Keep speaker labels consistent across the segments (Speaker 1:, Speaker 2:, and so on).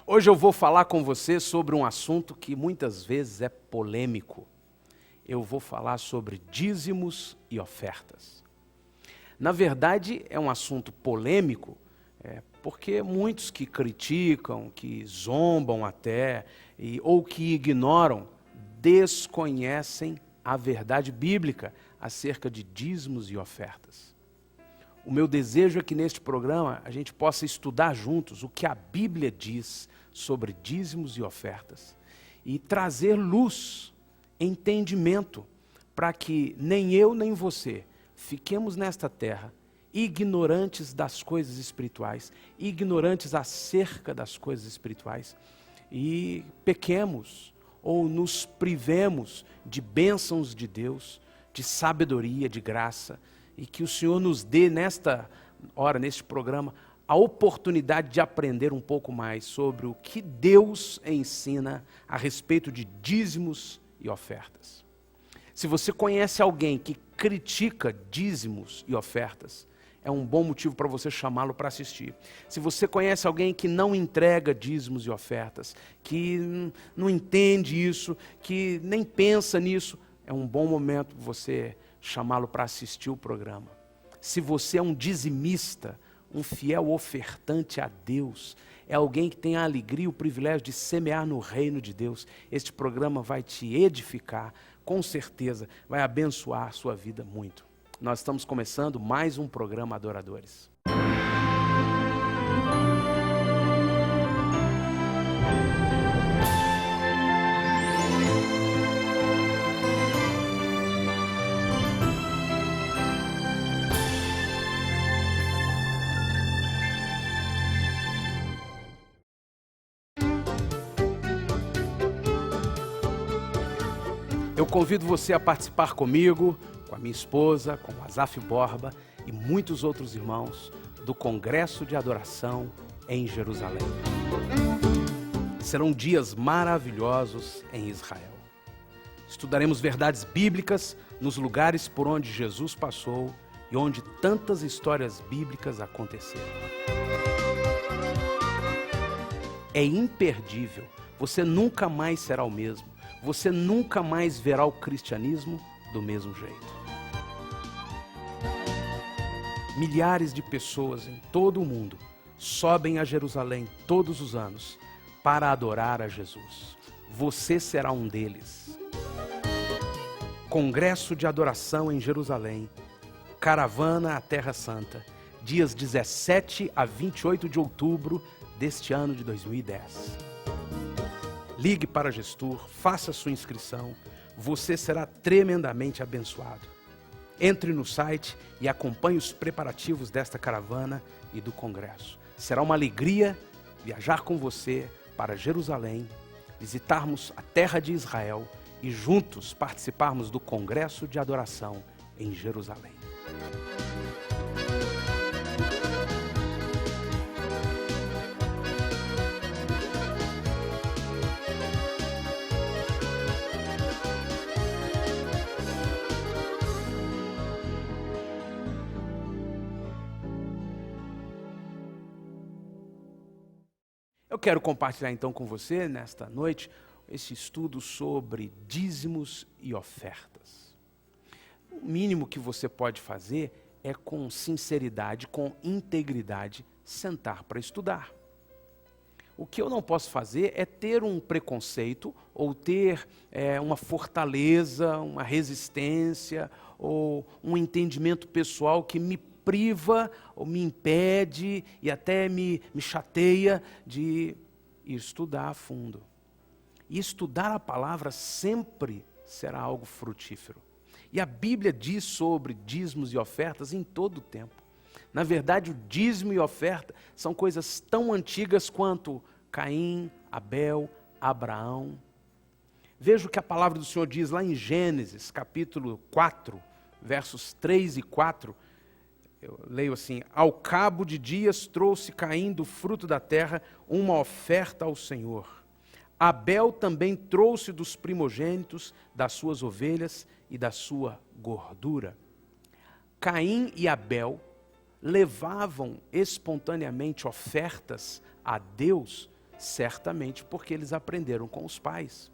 Speaker 1: Hoje eu vou falar com você sobre um assunto que muitas vezes é polêmico. Eu vou falar sobre dízimos e ofertas. Na verdade, é um assunto polêmico, porque muitos que criticam, que zombam até, ou que ignoram, desconhecem a verdade bíblica acerca de dízimos e ofertas. O meu desejo é que neste programa a gente possa estudar juntos o que a Bíblia diz sobre dízimos e ofertas e trazer luz, entendimento, para que nem eu nem você fiquemos nesta terra ignorantes das coisas espirituais, ignorantes acerca das coisas espirituais e pequemos ou nos privemos de bênçãos de Deus, de sabedoria, de graça, e que o Senhor nos dê nesta hora, neste programa, a oportunidade de aprender um pouco mais sobre o que Deus ensina a respeito de dízimos e ofertas. Se você conhece alguém que critica dízimos e ofertas, é um bom motivo para você chamá-lo para assistir. Se você conhece alguém que não entrega dízimos e ofertas, que não entende isso, que nem pensa nisso, é um bom momento você chamá-lo para assistir o programa. Se você é um dizimista, um fiel ofertante a Deus, é alguém que tem a alegria e o privilégio de semear no reino de Deus, este programa vai te edificar, com certeza vai abençoar a sua vida muito. Nós estamos começando mais um programa Adoradores. Eu convido você a participar comigo, com a minha esposa, com o Azaf Borba e muitos outros irmãos do Congresso de Adoração em Jerusalém. Serão dias maravilhosos em Israel. Estudaremos verdades bíblicas nos lugares por onde Jesus passou e onde tantas histórias bíblicas aconteceram. É imperdível, você nunca mais será o mesmo. Você nunca mais verá o cristianismo do mesmo jeito. Milhares de pessoas em todo o mundo sobem a Jerusalém todos os anos para adorar a Jesus. Você será um deles. Congresso de Adoração em Jerusalém, Caravana à Terra Santa, dias 17 a 28 de outubro deste ano de 2010. Ligue para a Gestur, faça sua inscrição, você será tremendamente abençoado. Entre no site e acompanhe os preparativos desta caravana e do congresso. Será uma alegria viajar com você para Jerusalém, visitarmos a terra de Israel e juntos participarmos do Congresso de Adoração em Jerusalém. Eu quero compartilhar então com você, nesta noite, esse estudo sobre dízimos e ofertas. O mínimo que você pode fazer é com sinceridade, com integridade, sentar para estudar. O que eu não posso fazer é ter um preconceito ou ter uma fortaleza, uma resistência ou um entendimento pessoal que me priva ou me impede e até me chateia de estudar a fundo. E estudar a palavra sempre será algo frutífero. E a Bíblia diz sobre dízimos e ofertas em todo o tempo. Na verdade, o dízimo e oferta são coisas tão antigas quanto Caim, Abel, Abraão. Veja o que a palavra do Senhor diz lá em Gênesis, capítulo 4, versos 3 e 4. Eu leio assim: ao cabo de dias trouxe Caim do fruto da terra uma oferta ao Senhor. Abel também trouxe dos primogênitos das suas ovelhas e da sua gordura. Caim e Abel levavam espontaneamente ofertas a Deus Certamente porque eles aprenderam com os pais.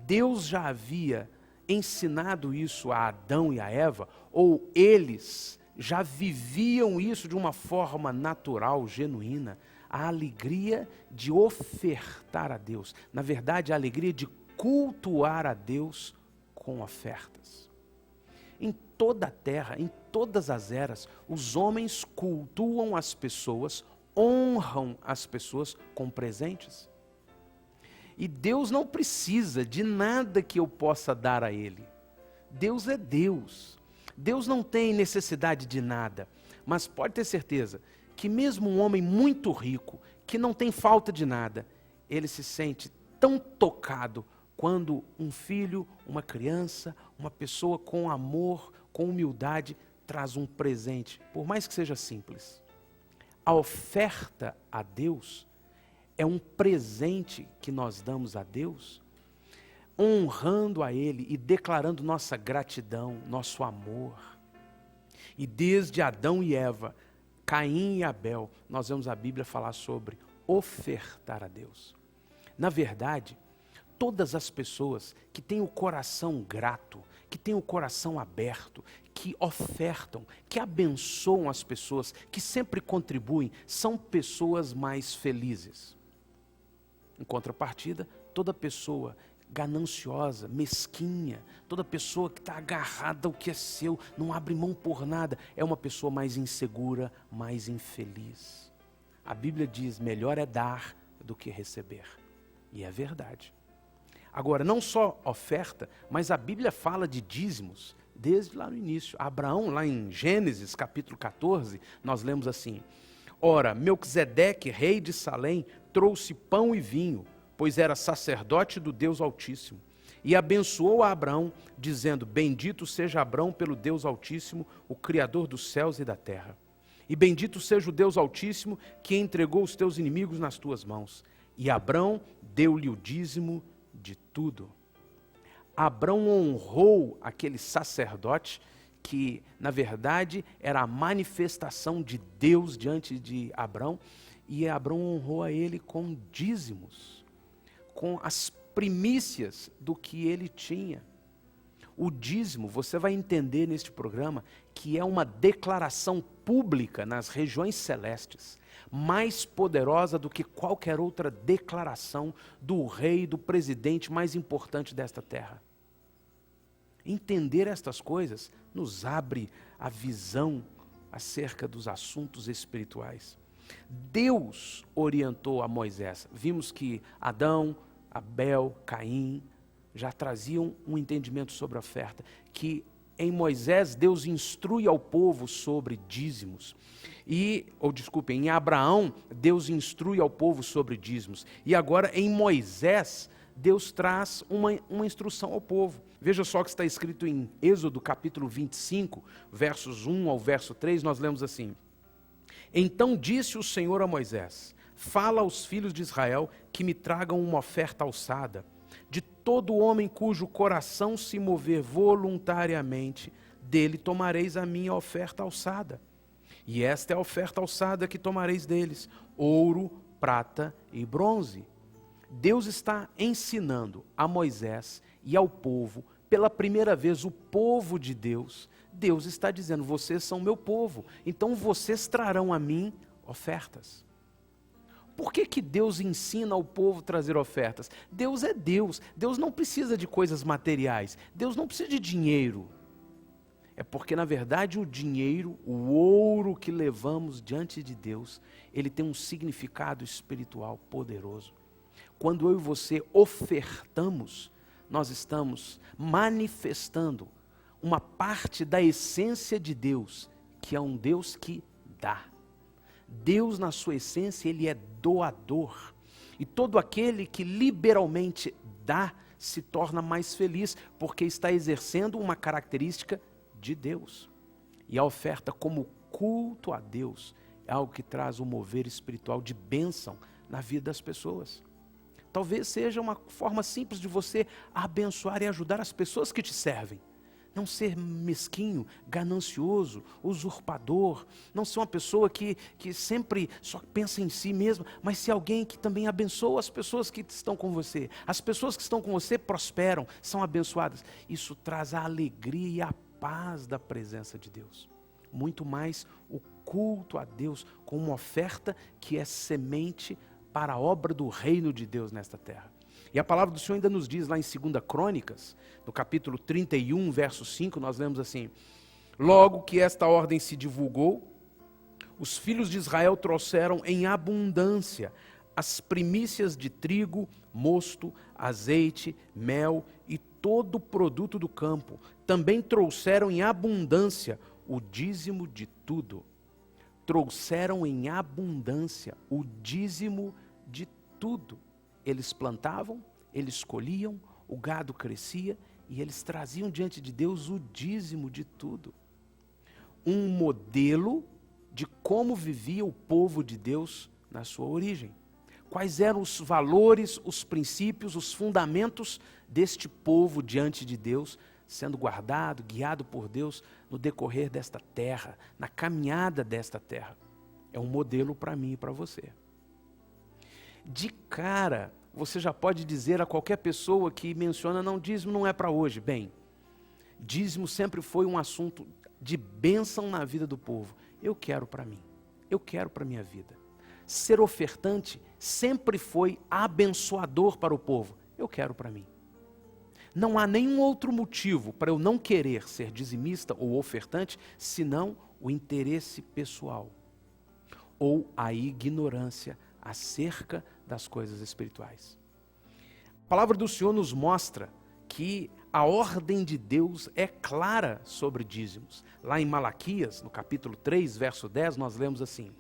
Speaker 1: Deus já havia ensinado isso a Adão e a Eva, ou eles já viviam isso de uma forma natural, genuína, a alegria de ofertar a Deus. Na verdade, a alegria de cultuar a Deus com ofertas. Em toda a terra, em todas as eras, os homens cultuam as pessoas, honram as pessoas com presentes. E Deus não precisa de nada que eu possa dar a Ele. Deus é Deus. Deus não tem necessidade de nada. Mas pode ter certeza que mesmo um homem muito rico, que não tem falta de nada, ele se sente tão tocado quando um filho, uma criança, uma pessoa com amor, com humildade, traz um presente, por mais que seja simples. A oferta a Deus é um presente que nós damos a Deus, honrando a Ele e declarando nossa gratidão, nosso amor. E desde Adão e Eva, Caim e Abel, nós vemos a Bíblia falar sobre ofertar a Deus. Na verdade, todas as pessoas que têm o coração grato, que têm o coração aberto, que ofertam, que abençoam as pessoas, que sempre contribuem, são pessoas mais felizes. Em contrapartida, toda pessoa gananciosa, mesquinha, toda pessoa que está agarrada ao que é seu, não abre mão por nada, é uma pessoa mais insegura, mais infeliz. A Bíblia diz, melhor é dar do que receber. E é verdade. Agora, não só oferta, mas a Bíblia fala de dízimos, desde lá no início. Abraão, lá em Gênesis, capítulo 14, nós lemos assim: Ora, Melquisedeque, rei de Salém, trouxe pão e vinho, pois era sacerdote do Deus Altíssimo. E abençoou a Abraão, dizendo, bendito seja Abraão pelo Deus Altíssimo, o Criador dos céus e da terra. E bendito seja o Deus Altíssimo, que entregou os teus inimigos nas tuas mãos. E Abraão deu-lhe o dízimo de tudo. Abraão honrou aquele sacerdote que, na verdade, era a manifestação de Deus diante de Abraão, e Abraão honrou a ele com dízimos, com as primícias do que ele tinha. O dízimo, você vai entender neste programa, que é uma declaração pública nas regiões celestes, mais poderosa do que qualquer outra declaração do rei, do presidente mais importante desta terra. Entender estas coisas nos abre a visão acerca dos assuntos espirituais. Deus orientou a Moisés. Vimos que Adão, Abel, Caim já traziam um entendimento sobre a oferta, que em Moisés Deus instrui ao povo sobre dízimos. Em Abraão Deus instrui ao povo sobre dízimos. E agora em Moisés Deus traz uma instrução ao povo. Veja só o que está escrito em Êxodo capítulo 25, versos 1 ao verso 3, nós lemos assim: Então disse o Senhor a Moisés, fala aos filhos de Israel que me tragam uma oferta alçada, de todo homem cujo coração se mover voluntariamente, dele tomareis a minha oferta alçada. E esta é a oferta alçada que tomareis deles, ouro, prata e bronze. Deus está ensinando a Moisés e ao povo, pela primeira vez o povo de Deus, Deus está dizendo, vocês são meu povo, então vocês trarão a mim ofertas. Por que Deus ensina ao povo a trazer ofertas? Deus é Deus, Deus não precisa de coisas materiais, Deus não precisa de dinheiro. É porque na verdade o dinheiro, o ouro que levamos diante de Deus, ele tem um significado espiritual poderoso. Quando eu e você ofertamos, nós estamos manifestando uma parte da essência de Deus, que é um Deus que dá. Deus, na sua essência, ele é doador. E todo aquele que liberalmente dá, se torna mais feliz, porque está exercendo uma característica de Deus. E a oferta como culto a Deus é algo que traz um mover espiritual de bênção na vida das pessoas. Talvez seja uma forma simples de você abençoar e ajudar as pessoas que te servem. Não ser mesquinho, ganancioso, usurpador. Não ser uma pessoa que sempre só pensa em si mesma, mas ser alguém que também abençoa as pessoas que estão com você. As pessoas que estão com você prosperam, são abençoadas. Isso traz a alegria e a paz da presença de Deus. Muito mais o culto a Deus com uma oferta que é semente para a obra do reino de Deus nesta terra. E a palavra do Senhor ainda nos diz lá em 2 Crônicas, no capítulo 31, verso 5, nós lemos assim: logo que esta ordem se divulgou, os filhos de Israel trouxeram em abundância as primícias de trigo, mosto, azeite, mel e todo o produto do campo. Também trouxeram em abundância o dízimo de tudo. Trouxeram em abundância o dízimo de tudo. Eles plantavam, eles colhiam, o gado crescia e eles traziam diante de Deus o dízimo de tudo. Um modelo de como vivia o povo de Deus na sua origem. Quais eram os valores, os princípios, os fundamentos deste povo diante de Deus, sendo guardado, guiado por Deus no decorrer desta terra, na caminhada desta terra. É um modelo para mim e para você. De cara, você já pode dizer a qualquer pessoa que menciona, não, dízimo não é para hoje. Bem, dízimo sempre foi um assunto de bênção na vida do povo. Eu quero para mim, eu quero para a minha vida. Ser ofertante sempre foi abençoador para o povo. Eu quero para mim. Não há nenhum outro motivo para eu não querer ser dizimista ou ofertante, senão o interesse pessoal ou a ignorância acerca das coisas espirituais. A palavra do Senhor nos mostra que a ordem de Deus é clara sobre dízimos. Lá em Malaquias, no capítulo 3, verso 10, nós lemos assim: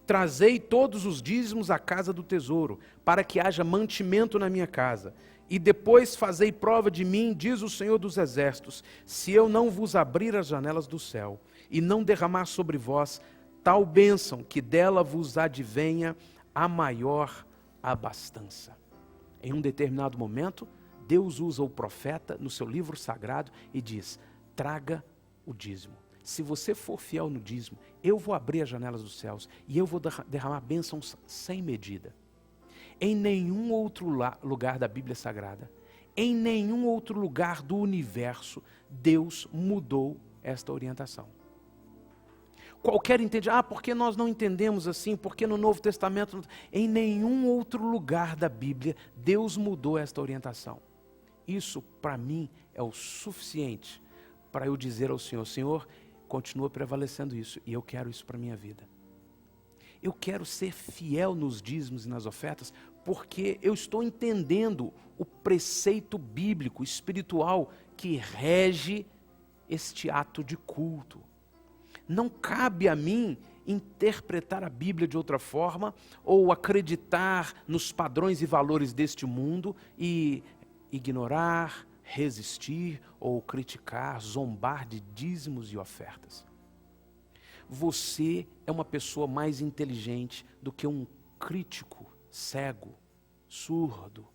Speaker 1: trazei todos os dízimos à casa do tesouro, para que haja mantimento na minha casa. E depois fazei prova de mim, diz o Senhor dos Exércitos, se eu não vos abrir as janelas do céu, e não derramar sobre vós tal bênção, que dela vos advenha a maior abastança. Em um determinado momento, Deus usa o profeta no seu livro sagrado e diz: traga o dízimo. Se você for fiel no dízimo, eu vou abrir as janelas dos céus e eu vou derramar bênçãos sem medida. Em nenhum outro lugar da Bíblia Sagrada, em nenhum outro lugar do universo, Deus mudou esta orientação. Qualquer entende, por que nós não entendemos assim? Porque no Novo Testamento, em nenhum outro lugar da Bíblia, Deus mudou esta orientação. Isso, para mim, é o suficiente para eu dizer ao Senhor: Senhor, continua prevalecendo isso, e eu quero isso para a minha vida. Eu quero ser fiel nos dízimos e nas ofertas, porque eu estou entendendo o preceito bíblico, espiritual, que rege este ato de culto. Não cabe a mim interpretar a Bíblia de outra forma, ou acreditar nos padrões e valores deste mundo e ignorar, resistir ou criticar, zombar de dízimos e ofertas. Você é uma pessoa mais inteligente do que um crítico cego, surdo.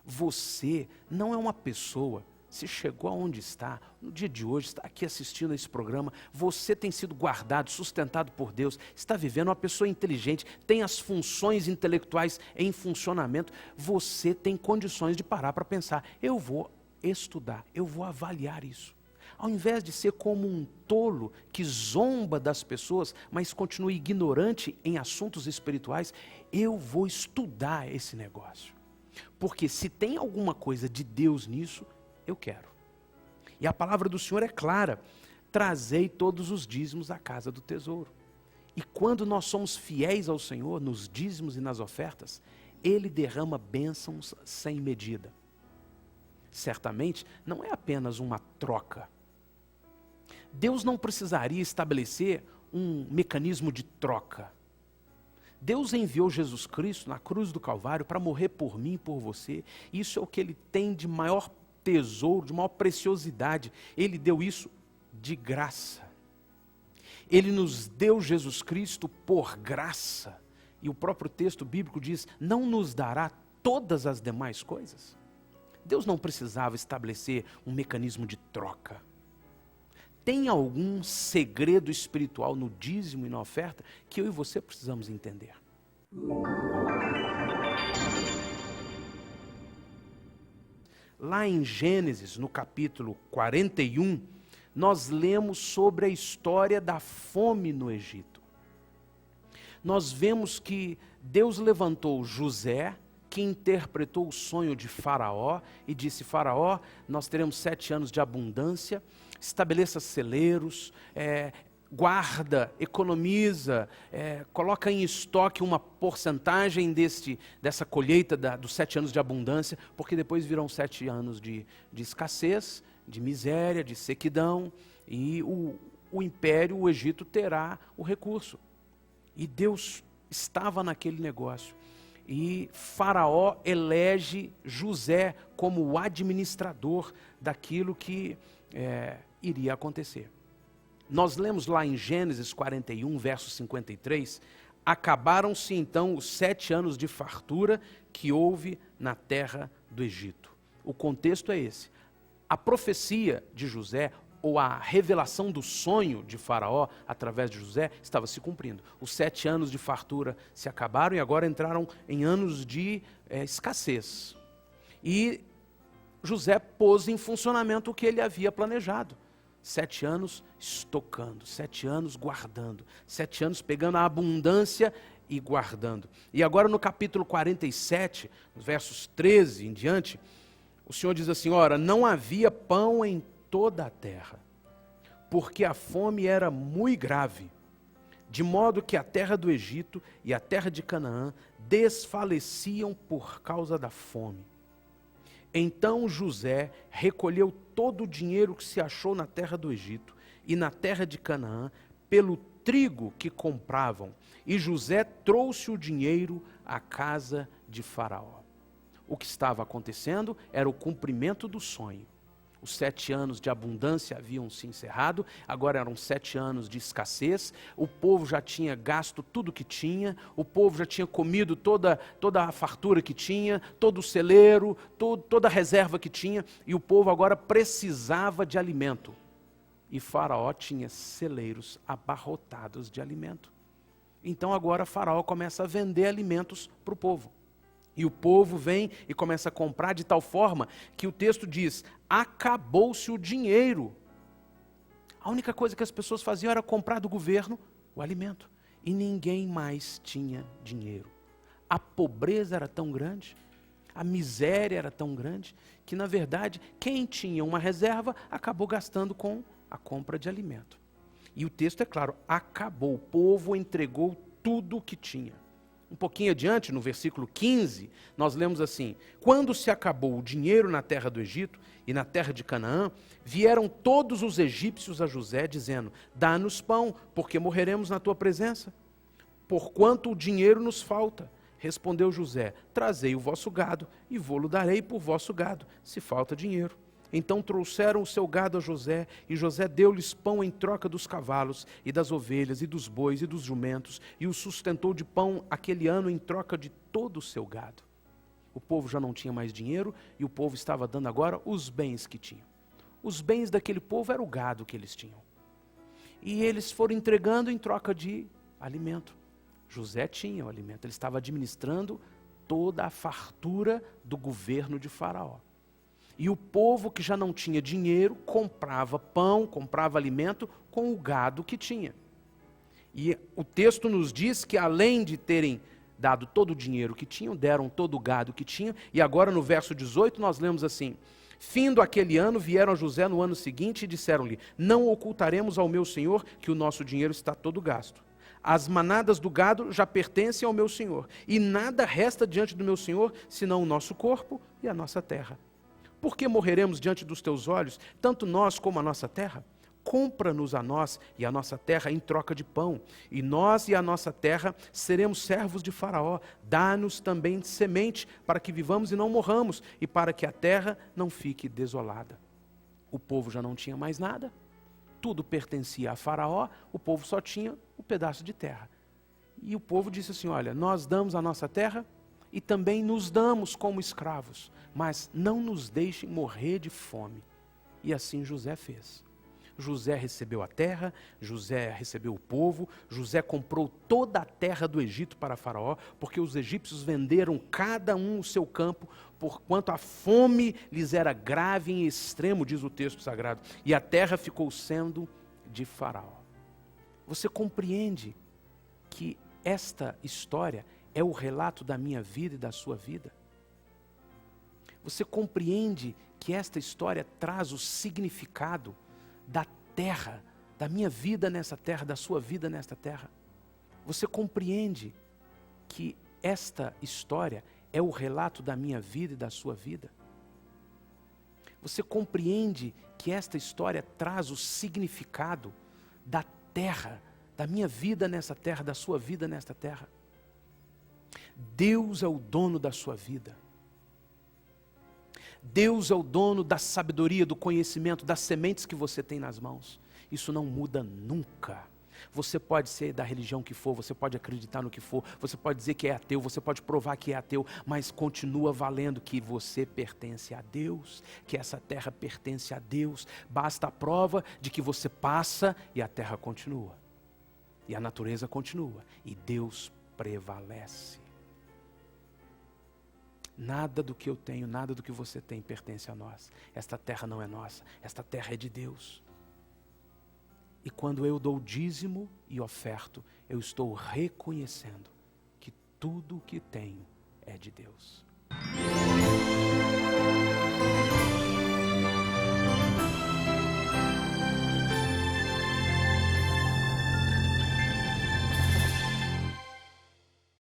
Speaker 1: Você não é uma pessoa, se chegou aonde está, no dia de hoje, está aqui assistindo a esse programa, você tem sido guardado, sustentado por Deus, está vivendo uma pessoa inteligente, tem as funções intelectuais em funcionamento, você tem condições de parar para pensar: eu vou estudar, eu vou avaliar isso. Ao invés de ser como um tolo que zomba das pessoas, mas continua ignorante em assuntos espirituais, eu vou estudar esse negócio. Porque se tem alguma coisa de Deus nisso, eu quero. E a palavra do Senhor é clara: trazei todos os dízimos à casa do tesouro. E quando nós somos fiéis ao Senhor, nos dízimos e nas ofertas, Ele derrama bênçãos sem medida. Certamente, não é apenas uma troca. Deus não precisaria estabelecer um mecanismo de troca. Deus enviou Jesus Cristo na cruz do Calvário para morrer por mim e por você. Isso é o que Ele tem de maior tesouro, de maior preciosidade. Ele deu isso de graça. Ele nos deu Jesus Cristo por graça. E o próprio texto bíblico diz: não nos dará todas as demais coisas? Deus não precisava estabelecer um mecanismo de troca. Tem algum segredo espiritual no dízimo e na oferta que eu e você precisamos entender? Lá em Gênesis, no capítulo 41, nós lemos sobre a história da fome no Egito. Nós vemos que Deus levantou José, que interpretou o sonho de Faraó e disse: Faraó, nós teremos 7 anos de abundância, estabeleça celeiros, guarda, economiza, coloca em estoque uma porcentagem dessa colheita dos 7 anos de abundância, porque depois virão 7 anos de escassez, de miséria, de sequidão, e o império, o Egito, terá o recurso. E Deus estava naquele negócio. E Faraó elege José como o administrador daquilo que iria acontecer. Nós lemos lá em Gênesis 41, verso 53, acabaram-se então os 7 anos de fartura que houve na terra do Egito. O contexto é esse. A profecia de José, ou a revelação do sonho de Faraó, através de José, estava se cumprindo. Os 7 anos de fartura se acabaram e agora entraram em anos de escassez. E José pôs em funcionamento o que ele havia planejado. 7 anos estocando, 7 anos guardando, 7 anos pegando a abundância e guardando. E agora no capítulo 47, nos versos 13 em diante, o Senhor diz assim: ora, não havia pão em toda a terra, porque a fome era muito grave, de modo que a terra do Egito e a terra de Canaã desfaleciam por causa da fome. Então José recolheu todo o dinheiro que se achou na terra do Egito e na terra de Canaã, pelo trigo que compravam, e José trouxe o dinheiro à casa de Faraó. O que estava acontecendo era o cumprimento do sonho. Os 7 anos de abundância haviam se encerrado, agora eram 7 anos de escassez, o povo já tinha gasto tudo que tinha, o povo já tinha comido toda a fartura que tinha, todo o celeiro, toda a reserva que tinha, e o povo agora precisava de alimento. E Faraó tinha celeiros abarrotados de alimento. Então agora Faraó começa a vender alimentos para o povo. E o povo vem e começa a comprar de tal forma que o texto diz: acabou-se o dinheiro. A única coisa que as pessoas faziam era comprar do governo o alimento. E ninguém mais tinha dinheiro. A pobreza era tão grande, a miséria era tão grande, que na verdade quem tinha uma reserva acabou gastando com a compra de alimento. E o texto é claro: acabou, o povo entregou tudo o que tinha. Um pouquinho adiante, no versículo 15, nós lemos assim: quando se acabou o dinheiro na terra do Egito e na terra de Canaã, vieram todos os egípcios a José, dizendo: dá-nos pão, porque morreremos na tua presença. Porquanto o dinheiro nos falta. Respondeu José: trazei o vosso gado, e vô-lo darei por vosso gado, se falta dinheiro. Então trouxeram o seu gado a José, e José deu-lhes pão em troca dos cavalos, e das ovelhas, e dos bois, e dos jumentos, e o sustentou de pão aquele ano em troca de todo o seu gado. O povo já não tinha mais dinheiro, e o povo estava dando agora os bens que tinham. Os bens daquele povo era o gado que eles tinham. E eles foram entregando em troca de alimento. José tinha o alimento, ele estava administrando toda a fartura do governo de Faraó. E o povo que já não tinha dinheiro comprava pão, comprava alimento com o gado que tinha. E o texto nos diz que além de terem dado todo o dinheiro que tinham, deram todo o gado que tinham, e agora no verso 18 nós lemos assim: findo aquele ano, vieram a José no ano seguinte e disseram-lhe: não ocultaremos ao meu senhor que o nosso dinheiro está todo gasto. As manadas do gado já pertencem ao meu senhor, e nada resta diante do meu senhor, senão o nosso corpo e a nossa terra. Por que morreremos diante dos teus olhos, tanto nós como a nossa terra? Compra-nos a nós e a nossa terra em troca de pão, e nós e a nossa terra seremos servos de Faraó. Dá-nos também semente, para que vivamos e não morramos, e para que a terra não fique desolada. O povo já não tinha mais nada, tudo pertencia a Faraó, o povo só tinha um pedaço de terra. E o povo disse assim: olha, nós damos a nossa terra e também nos damos como escravos, mas não nos deixem morrer de fome. E assim José fez. José recebeu a terra, José recebeu o povo, José comprou toda a terra do Egito para Faraó, porque os egípcios venderam cada um o seu campo, porquanto a fome lhes era grave em extremo, diz o texto sagrado, e a terra ficou sendo de Faraó. Você compreende que esta história é o relato da minha vida e da sua vida? Você compreende que esta história traz o significado da terra, da minha vida nessa terra, da sua vida nesta terra? Você compreende que esta história é o relato da minha vida e da sua vida? Você compreende que esta história traz o significado da terra, da minha vida nessa terra, da sua vida nesta terra? Deus é o dono da sua vida. Deus é o dono da sabedoria, do conhecimento, das sementes que você tem nas mãos. Isso não muda nunca. Você pode ser da religião que for, você pode acreditar no que for, você pode dizer que é ateu, você pode provar que é ateu, mas continua valendo que você pertence a Deus, que essa terra pertence a Deus. Basta a prova de que você passa e a terra continua. E a natureza continua. E Deus prevalece. Nada do que eu tenho, nada do que você tem pertence a nós. Esta terra não é nossa, esta terra é de Deus. E quando eu dou dízimo e oferto, eu estou reconhecendo que tudo o que tenho é de Deus.